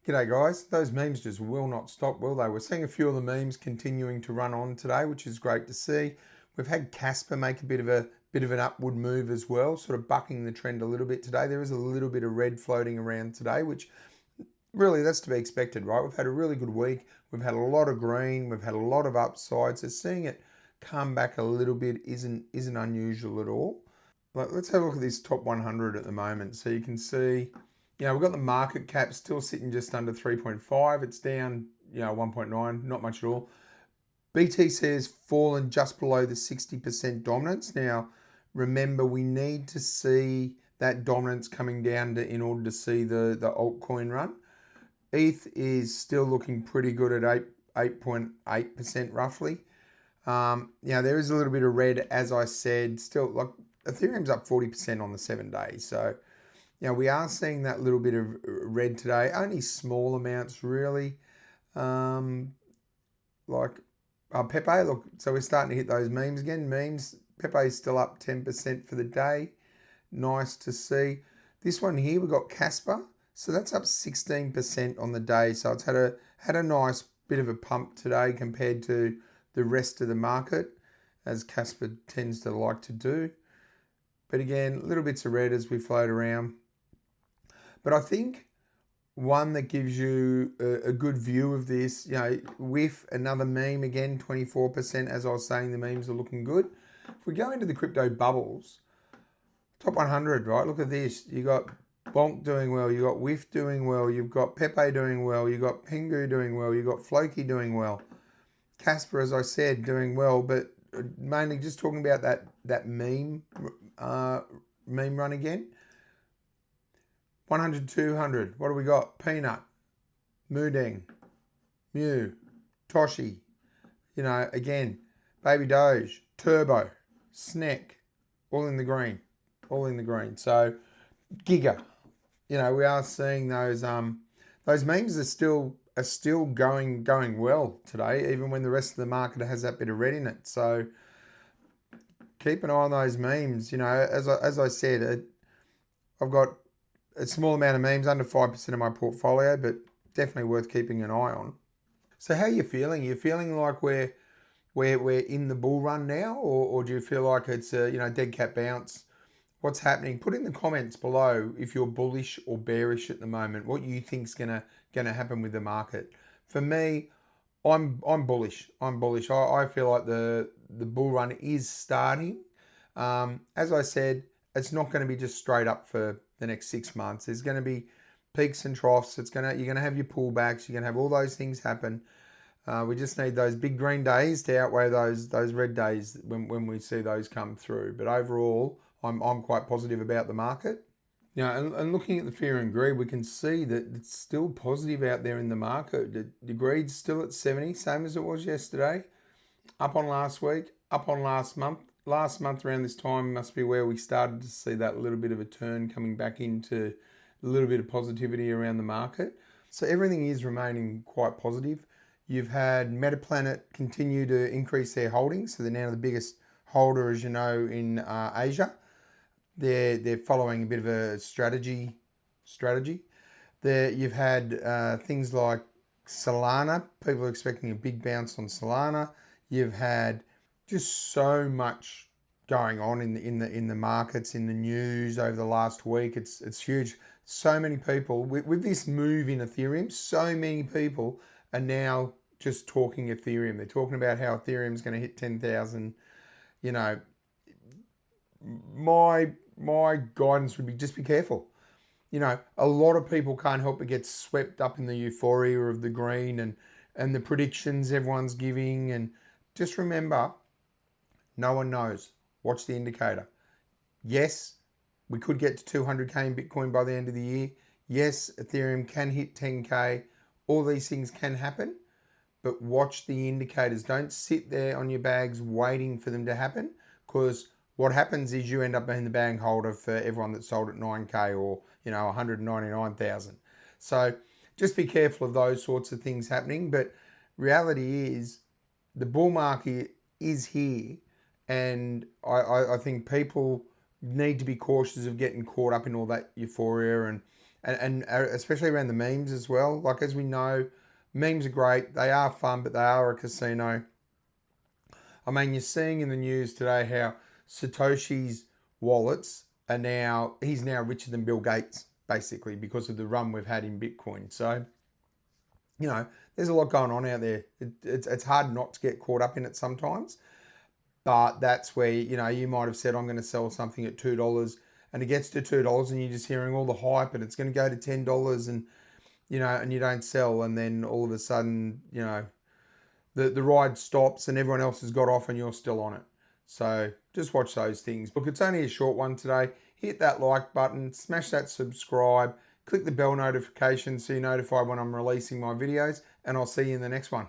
G'day guys, those memes just will not stop, will they? We're seeing a few of the memes continuing to run on today, which is great to see. We've had KASPA make a bit of an upward move as well, sort of bucking the trend a little bit today. There is a little bit of red floating around today, which really that's to be expected, right? We've had a really good week. We've had a lot of green, we've had a lot of upside, so seeing it come back a little bit isn't unusual at all. But let's have a look at this top 100 at the moment. So you can see, we've got the market cap still sitting just under 3.5. It's down, 1.9, not much at all. BTC has fallen just below the 60% dominance. Now, remember, we need to see that dominance coming down in order to see the altcoin run. ETH is still looking pretty good at 8.8% roughly. There is a little bit of red, as I said, still like Ethereum's up 40% on the 7 days. So, we are seeing that little bit of red today, only small amounts really. Pepe, look, so we're starting to hit those memes again. Pepe is still up 10% for the day. Nice to see. This one here, we've got KASPA. So that's up 16% on the day. So it's had a nice bit of a pump today compared to the rest of the market, as KASPA tends to like to do. But again, little bits of red as we float around. But I think one that gives you a good view of this, Whiff, another meme again, 24%. As I was saying, the memes are looking good. If we go into the crypto bubbles, top 100, right? Look at this. You got Bonk doing well. You got Whiff doing well. You've got Pepe doing well. You got Pengu doing well. You got Floki doing well. KASPA, as I said, doing well, but mainly just talking about that meme run again. 100, 200. What do we got? Peanut, Moodeng, Mew, Toshi. Again, Baby Doge, Turbo, Snek, all in the green. All in the green. So, Giga. We are seeing those memes are still going well today, even when the rest of the market has that bit of red in it. So keep an eye on those memes. As I said, I've got a small amount of memes, under 5% of my portfolio, but definitely worth keeping an eye on. So how are you feeling? Are you feeling like we're in the bull run now, or do you feel like it's a dead cat bounce? What's happening? Put in the comments below if you're bullish or bearish at the moment. What you think's gonna happen with the market. For me, I'm bullish. I feel like the bull run is starting. As I said, it's not going to be just straight up for the next 6 months. There's going to be peaks and troughs. You're going to have your pullbacks. You're going to have all those things happen. We just need those big green days to outweigh those red days when we see those come through. But overall, I'm quite positive about the market. And looking at the fear and greed, we can see that it's still positive out there in the market. The greed's still at 70, same as it was yesterday. Up on last week, up on last month. Last month around this time must be where we started to see that little bit of a turn coming back into a little bit of positivity around the market. So everything is remaining quite positive. You've had MetaPlanet continue to increase their holdings. So they're now the biggest holder, as you know, in Asia. They're following a bit of a strategy. You've had things like Solana. People are expecting a big bounce on Solana. You've had just so much going on in the markets, in the news over the last week. It's huge. So many people with this move in Ethereum. So many people are now just talking Ethereum. They're talking about how Ethereum is going to hit 10,000. My guidance would be just be careful. A lot of people can't help but get swept up in the euphoria of the green and the predictions everyone's giving. And just remember, no one knows. Watch the indicator. Yes, we could get to 200K in Bitcoin by the end of the year. Yes, Ethereum can hit 10K. All these things can happen, but watch the indicators. Don't sit there on your bags waiting for them to happen, because what happens is you end up being the bag holder for everyone that sold at 9K or 199,000. So just be careful of those sorts of things happening. But reality is the bull market is here, and I think people need to be cautious of getting caught up in all that euphoria and especially around the memes as well. Like, as we know, memes are great. They are fun, but they are a casino. I mean, you're seeing in the news today how Satoshi's wallets are now, he's now richer than Bill Gates, basically, because of the run we've had in Bitcoin. So, you know, there's a lot going on out there. It's hard not to get caught up in it sometimes. But that's where, you know, you might have said, I'm going to sell something at $2, and it gets to $2 and you're just hearing all the hype and it's going to go to $10 and, you know, and you don't sell. And then all of a sudden, you know, the ride stops and everyone else has got off and you're still on it. So just watch those things. Look, it's only a short one today. Hit that like button, smash that subscribe, click the bell notification so you're notified when I'm releasing my videos, and I'll see you in the next one.